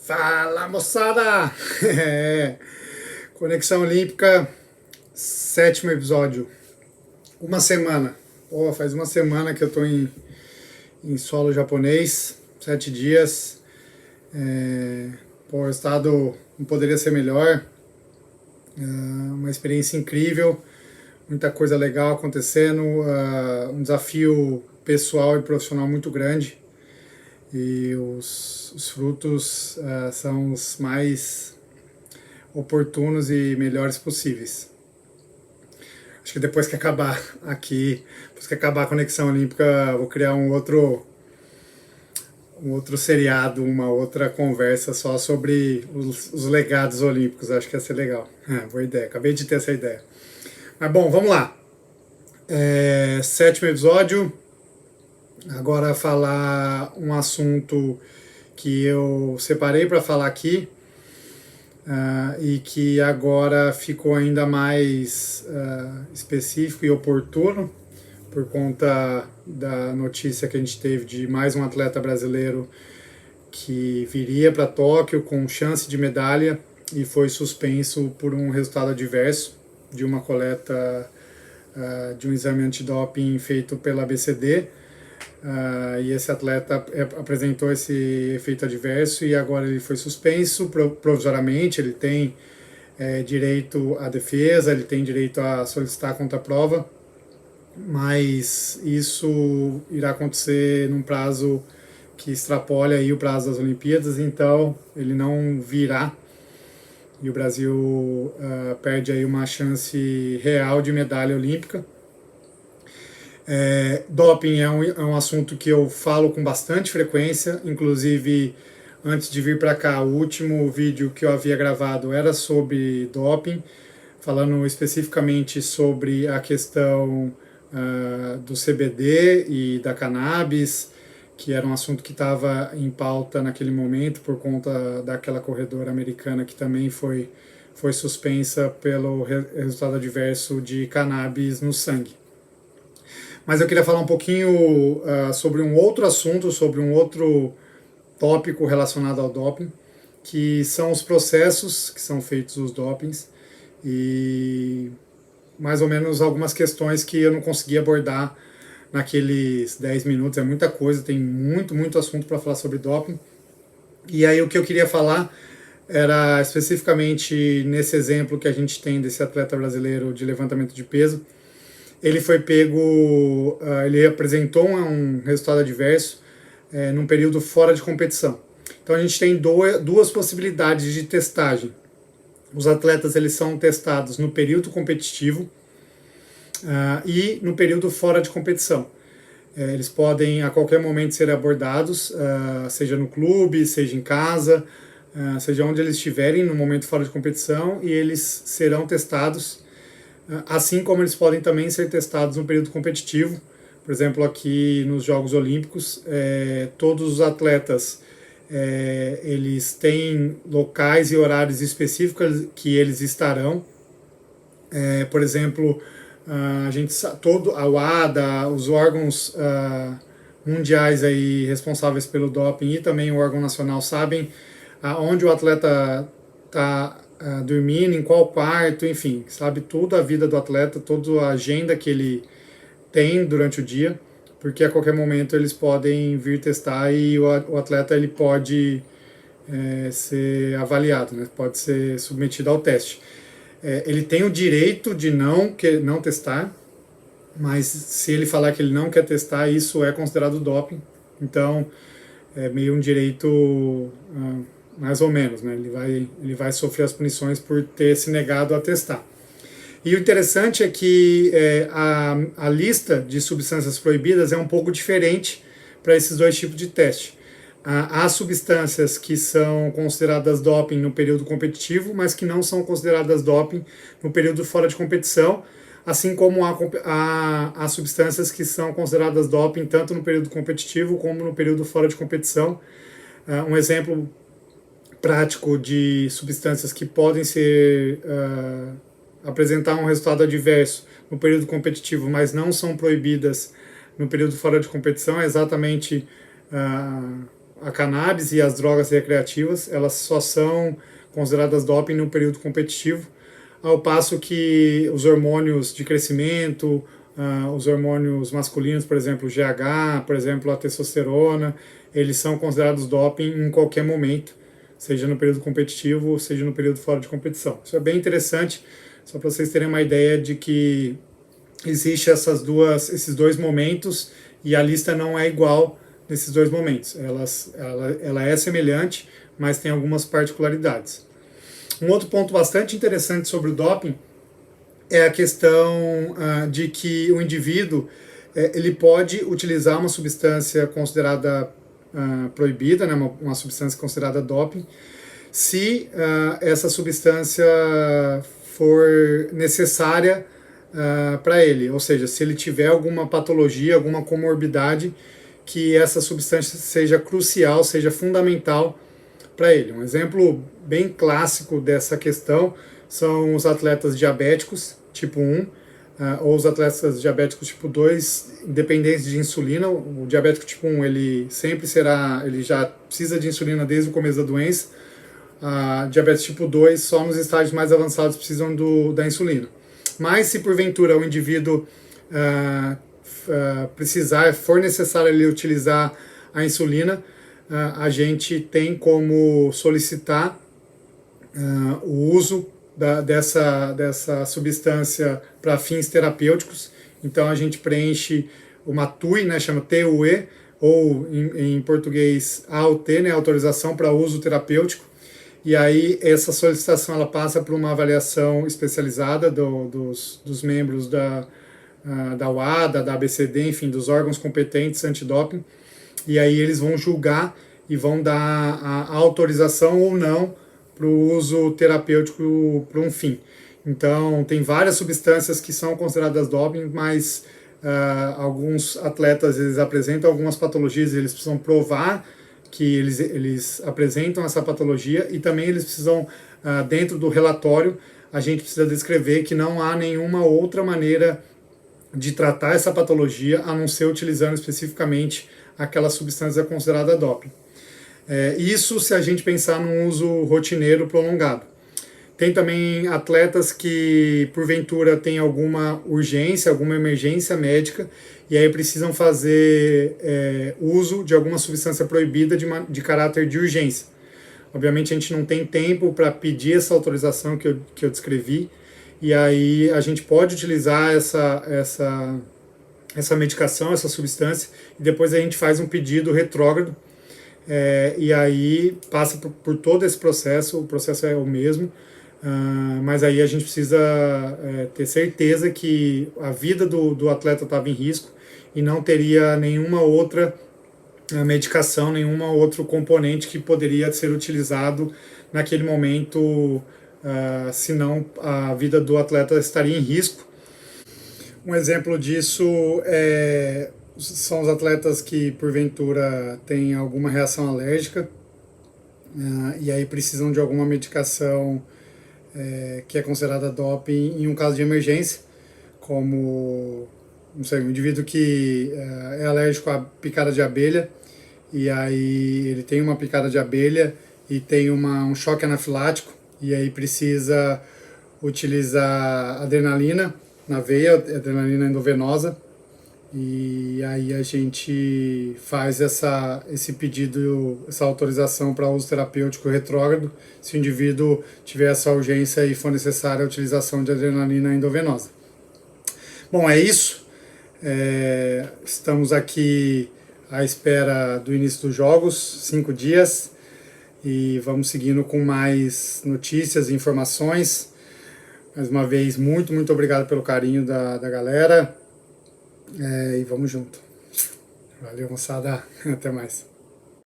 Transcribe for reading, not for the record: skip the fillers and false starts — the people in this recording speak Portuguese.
Fala, moçada! Conexão Olímpica, sétimo episódio. Uma semana. Faz uma semana que eu tô em solo japonês, 7 dias. O estado não poderia ser melhor. Uma experiência incrível, muita coisa legal acontecendo, um desafio pessoal e profissional muito grande. E os frutos são os mais oportunos e melhores possíveis. Acho que depois que acabar a Conexão Olímpica, eu vou criar um outro seriado, uma outra conversa só sobre os legados olímpicos. Acho que ia ser legal. Boa ideia, acabei de ter essa ideia. Mas bom, vamos lá. Sétimo episódio. Agora falar um assunto que eu separei para falar aqui e que agora ficou ainda mais específico e oportuno por conta da notícia que a gente teve de mais um atleta brasileiro que viria para Tóquio com chance de medalha e foi suspenso por um resultado adverso de uma coleta de um exame antidoping feito pela ABCD. E esse atleta apresentou esse efeito adverso e agora ele foi suspenso provisoriamente. Ele tem direito à defesa, ele tem direito a solicitar a contraprova, mas isso irá acontecer num prazo que extrapole aí o prazo das Olimpíadas, então ele não virá e o Brasil perde aí uma chance real de medalha olímpica. Doping é um assunto que eu falo com bastante frequência, inclusive antes de vir para cá, o último vídeo que eu havia gravado era sobre doping, falando especificamente sobre a questão do CBD e da cannabis, que era um assunto que estava em pauta naquele momento por conta daquela corredora americana que também foi suspensa pelo resultado adverso de cannabis no sangue. Mas eu queria falar um pouquinho sobre um outro assunto, sobre um outro tópico relacionado ao doping, que são os processos que são feitos os dopings e mais ou menos algumas questões que eu não consegui abordar naqueles 10 minutos. É muita coisa, tem muito assunto para falar sobre doping. E aí o que eu queria falar era especificamente nesse exemplo que a gente tem desse atleta brasileiro de levantamento de peso. Ele foi pego, ele apresentou um resultado adverso num período fora de competição. Então a gente tem duas possibilidades de testagem. Os atletas eles são testados no período competitivo e no período fora de competição. Eles podem a qualquer momento ser abordados, seja no clube, seja em casa, seja onde eles estiverem no momento fora de competição, e eles serão testados, assim como eles podem também ser testados no período competitivo. Por exemplo, aqui nos Jogos Olímpicos, todos os atletas eles têm locais e horários específicos que eles estarão. Por exemplo, a WADA, os órgãos mundiais aí responsáveis pelo doping e também o órgão nacional sabem onde o atleta está dormindo, em qual quarto, enfim, sabe tudo a vida do atleta, toda a agenda que ele tem durante o dia, porque a qualquer momento eles podem vir testar e o atleta ele pode ser avaliado, né? Pode ser submetido ao teste. Ele tem o direito de não testar, mas se ele falar que ele não quer testar, isso é considerado doping. Então é meio um direito mais ou menos, né? Ele vai sofrer as punições por ter se negado a testar. E o interessante é que a lista de substâncias proibidas é um pouco diferente para esses dois tipos de teste. Há substâncias que são consideradas doping no período competitivo, mas que não são consideradas doping no período fora de competição, assim como há substâncias que são consideradas doping tanto no período competitivo como no período fora de competição. Um exemplo prático de substâncias que podem apresentar um resultado adverso no período competitivo, mas não são proibidas no período fora de competição, é exatamente a cannabis e as drogas recreativas, elas só são consideradas doping no período competitivo, ao passo que os hormônios de crescimento, os hormônios masculinos, por exemplo, o GH, por exemplo, a testosterona, eles são considerados doping em qualquer momento, seja no período competitivo, seja no período fora de competição. Isso é bem interessante, só para vocês terem uma ideia de que existe esses dois momentos e a lista não é igual nesses dois momentos. Ela é semelhante, mas tem algumas particularidades. Um outro ponto bastante interessante sobre o doping é a questão de que o indivíduo ele pode utilizar uma substância considerada proibida, né, uma substância considerada doping, se essa substância for necessária para ele, ou seja, se ele tiver alguma patologia, alguma comorbidade, que essa substância seja crucial, seja fundamental para ele. Um exemplo bem clássico dessa questão são os atletas diabéticos tipo 1 ou os atletas diabéticos tipo 2 dependentes de insulina. O diabético tipo 1 ele já precisa de insulina desde o começo da doença. Diabetes tipo 2 só nos estágios mais avançados precisam da insulina. Mas se porventura o indivíduo for necessário ele utilizar a insulina, a gente tem como solicitar o uso dessa substância para fins terapêuticos. Então a gente preenche uma TUI, né, chama TUE, ou em português AUT, né, autorização para uso terapêutico. E aí essa solicitação ela passa por uma avaliação especializada dos membros da UADA, da ABCD, enfim, dos órgãos competentes antidoping. E aí eles vão julgar e vão dar a autorização ou não para o uso terapêutico para um fim. Então, tem várias substâncias que são consideradas doping, mas alguns atletas eles apresentam algumas patologias, eles precisam provar que eles apresentam essa patologia e também eles precisam, dentro do relatório, a gente precisa descrever que não há nenhuma outra maneira de tratar essa patologia a não ser utilizando especificamente aquela substância considerada doping. Isso se a gente pensar num uso rotineiro prolongado. Tem também atletas que, porventura, têm alguma urgência, alguma emergência médica, e aí precisam fazer uso de alguma substância proibida de caráter de urgência. Obviamente a gente não tem tempo para pedir essa autorização que eu descrevi, e aí a gente pode utilizar essa medicação, essa substância, e depois a gente faz um pedido retrógrado, e aí passa por todo esse processo, o processo é o mesmo, mas aí a gente precisa ter certeza que a vida do atleta estava em risco e não teria nenhuma outra medicação, nenhum outro componente que poderia ser utilizado naquele momento, senão a vida do atleta estaria em risco. Um exemplo disso são os atletas que porventura têm alguma reação alérgica e aí precisam de alguma medicação que é considerada doping em um caso de emergência, como não sei, um indivíduo que é alérgico à picada de abelha e aí ele tem uma picada de abelha e tem um choque anafilático e aí precisa utilizar adrenalina na veia, adrenalina endovenosa, e aí a gente faz esse pedido, essa autorização para uso terapêutico retrógrado, se o indivíduo tiver essa urgência e for necessária a utilização de adrenalina endovenosa. Bom, é isso. Estamos aqui à espera do início dos jogos, 5 dias, e vamos seguindo com mais notícias e informações. Mais uma vez, muito, muito obrigado pelo carinho da galera. E vamos junto. Valeu, moçada. Até mais.